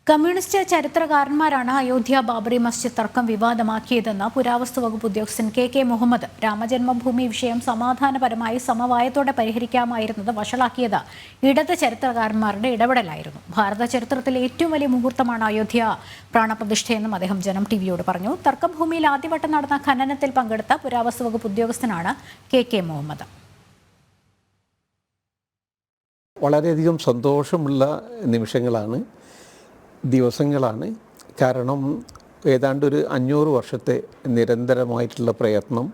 Communist ചരിത്രകാരന്മാരാണ് Ayodhya Babri Masjid തർക്കം വിവാദമാക്കിയതെന്ന് പുരാവസ്തു വകുപ്പ് ഉദ്യോഗസ്ഥൻ കെ മുഹമ്മദ്. രാമജന്മഭൂമി വിഷയം സമാധാനപരമായി സമവായത്തോടെ പരിഹരിക്കാമായിരുന്നത് വഷളാക്കിയത് ഇടത് ചരിത്രകാരന്മാരുടെ ഇടപെടലായിരുന്നു. ഭാരത ചരിത്രത്തിലെ ഏറ്റവും വലിയ മുഹൂർത്തമാണ് അയോധ്യ പ്രാണപ്രതിഷ്ഠയെന്നും അദ്ദേഹം ജനം ടിവിയോട് പറഞ്ഞു. തർക്കഭൂമിയിൽ ആദ്യവട്ടം നടന്ന ഖനനത്തിൽ പങ്കെടുത്ത പുരാവസ്തു വകുപ്പ് ഉദ്യോഗസ്ഥനാണ് കെ മുഹമ്മദ്. വളരെയധികം സന്തോഷമുള്ള നിമിഷങ്ങളാണ്, ദിവസങ്ങളാണ്. കാരണം ഏതാണ്ട് ഒരു 500 വർഷത്തെ നിരന്തരമായിട്ടുള്ള പ്രയത്നം,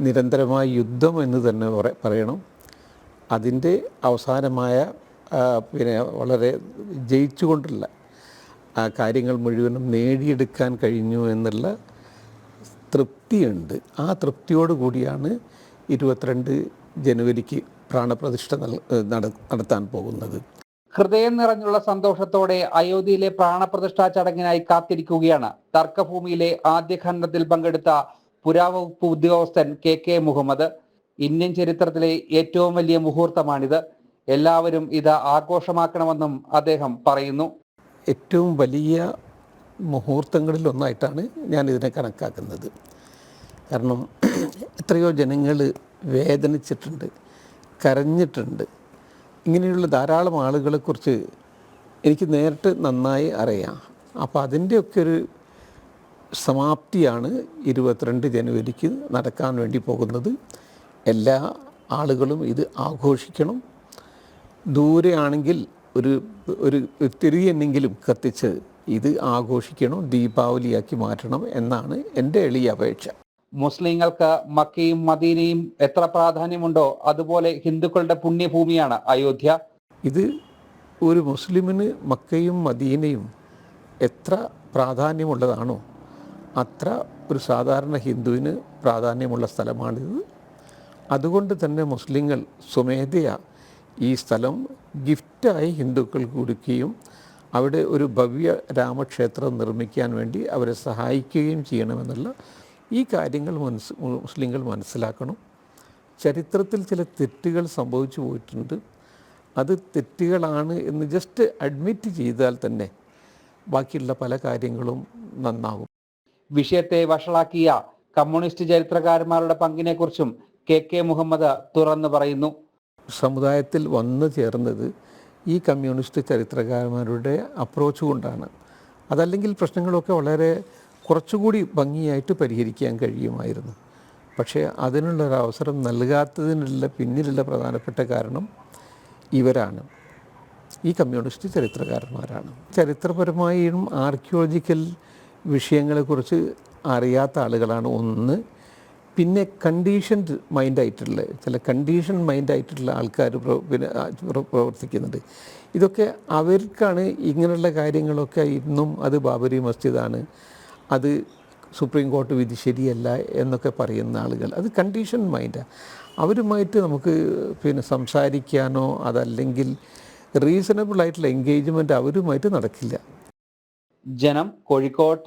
നിരന്തരമായ യുദ്ധം എന്ന് തന്നെ പറയണം. അതിൻ്റെ അവസാനമായ വളരെ ജയിച്ചുകൊണ്ടുള്ള കാര്യങ്ങൾ മുഴുവനും നേടിയെടുക്കാൻ കഴിഞ്ഞു എന്നുള്ള തൃപ്തിയുണ്ട്. ആ തൃപ്തിയോടു കൂടിയാണ് 22 ജനുവരിക്ക് പ്രാണപ്രതിഷ്ഠ നടത്താൻ പോകുന്നത്. ഹൃദയം നിറഞ്ഞുള്ള സന്തോഷത്തോടെ അയോധ്യയിലെ പ്രാണപ്രതിഷ്ഠാ ചടങ്ങിനായി കാത്തിരിക്കുകയാണ് തർക്കഭൂമിയിലെ ആദ്യ ഖനനത്തിൽ പങ്കെടുത്ത പുരാവകുപ്പ് ഉദ്യോഗസ്ഥൻ കെ മുഹമ്മദ്. ഇന്ത്യൻ ചരിത്രത്തിലെ ഏറ്റവും വലിയ മുഹൂർത്തമാണിത്. എല്ലാവരും ഇത് ആഘോഷമാക്കണമെന്നും അദ്ദേഹം പറയുന്നു. ഏറ്റവും വലിയ മുഹൂർത്തങ്ങളിൽ ഒന്നായിട്ടാണ് ഞാൻ ഇതിനെ കണക്കാക്കുന്നത്. കാരണം എത്രയോ ജനങ്ങൾ വേദനിച്ചിട്ടുണ്ട്, കരഞ്ഞിട്ടുണ്ട്. ഇങ്ങനെയുള്ള ധാരാളം ആളുകളെക്കുറിച്ച് എനിക്ക് നേരിട്ട് നന്നായി അറിയാം. അപ്പോൾ അതിൻ്റെയൊക്കെ ഒരു സമാപ്തിയാണ് 22 ജനുവരിക്ക് നടക്കാൻ വേണ്ടി പോകുന്നത്. എല്ലാ ആളുകളും ഇത് ആഘോഷിക്കണം. ദൂരെയാണെങ്കിൽ ഒരു തിരിയെന്നെങ്കിലും കത്തിച്ച് ഇത് ആഘോഷിക്കണം, ദീപാവലിയാക്കി മാറ്റണം എന്നാണ് എൻ്റെ എളിയ അപേക്ഷ. മുസ്ലിങ്ങൾക്ക് മക്കയും മദീനയും എത്ര പ്രാധാന്യമുണ്ടോ അതുപോലെ ഹിന്ദുക്കളുടെ പുണ്യഭൂമിയാണ് അയോധ്യ. ഇത് ഒരു മുസ്ലിമിന് മക്കയും മദീനയും എത്ര പ്രാധാന്യമുള്ളതാണോ അത്ര ഒരു സാധാരണ ഹിന്ദുവിന് പ്രാധാന്യമുള്ള സ്ഥലമാണിത്. അതുകൊണ്ട് തന്നെ മുസ്ലിങ്ങൾ സ്വമേധയാ ഈ സ്ഥലം ഗിഫ്റ്റായി ഹിന്ദുക്കൾക്ക് കൊടുക്കുകയും അവിടെ ഒരു ഭവ്യ രാമക്ഷേത്രം നിർമ്മിക്കാൻ വേണ്ടി അവരെ സഹായിക്കുകയും ചെയ്യണമെന്നുള്ള ഈ കാര്യങ്ങൾ മുസ്ലിങ്ങൾ മനസ്സിലാക്കണം. ചരിത്രത്തിൽ ചില തെറ്റുകൾ സംഭവിച്ചു പോയിട്ടുണ്ട്. അത് തെറ്റുകളാണ് എന്ന് ജസ്റ്റ് അഡ്മിറ്റ് ചെയ്താൽ തന്നെ ബാക്കിയുള്ള പല കാര്യങ്ങളും നന്നാകും. വിഷയത്തെ വഷളാക്കിയ കമ്മ്യൂണിസ്റ്റ് ചരിത്രകാരന്മാരുടെ പങ്കിനെക്കുറിച്ചും കെ മുഹമ്മദ് തുറന്നു പറയുന്നു. സമുദായത്തിൽ വന്നു ചേർന്നത് ഈ കമ്മ്യൂണിസ്റ്റ് ചരിത്രകാരന്മാരുടെ അപ്രോച്ച് കൊണ്ടാണ്. അതല്ലെങ്കിൽ പ്രശ്നങ്ങളൊക്കെ വളരെ കുറച്ചുകൂടി ഭംഗിയായിട്ട് പരിഹരിക്കാൻ കഴിയുമായിരുന്നു. പക്ഷേ അതിനുള്ളൊരവസരം നൽകാത്തതിനുള്ള പിന്നിലുള്ള പ്രധാനപ്പെട്ട കാരണം ഇവരാണ്, ഈ കമ്മ്യൂണിസ്റ്റ് ചരിത്രകാരന്മാരാണ്. ചരിത്രപരമായും ആർക്കിയോളജിക്കൽ വിഷയങ്ങളെക്കുറിച്ച് അറിയാത്ത ആളുകളാണ് ഒന്ന്. പിന്നെ കണ്ടീഷൻഡ് മൈൻഡായിട്ടുള്ള കണ്ടീഷൻ മൈൻഡായിട്ടുള്ള ആൾക്കാർ പ്രവർത്തിക്കുന്നുണ്ട്. ഇതൊക്കെ അവർക്കാണ് ഇങ്ങനെയുള്ള കാര്യങ്ങളൊക്കെ ഇന്നും അത് ബാബരി മസ്ജിദാണ്, അത് സുപ്രീം കോടതി വിധി ശരിയല്ല എന്നൊക്കെ പറയുന്ന ആളുകൾ. അത് കണ്ടീഷൻ മൈൻഡാണ്. അവരുമായിട്ട് നമുക്ക് സംസാരിക്കാനോ അതല്ലെങ്കിൽ റീസണബിൾ ആയിട്ടുള്ള എൻഗേജ്മെൻറ്റ് അവരുമായിട്ട് നടക്കില്ല. ജനം, കോഴിക്കോട്.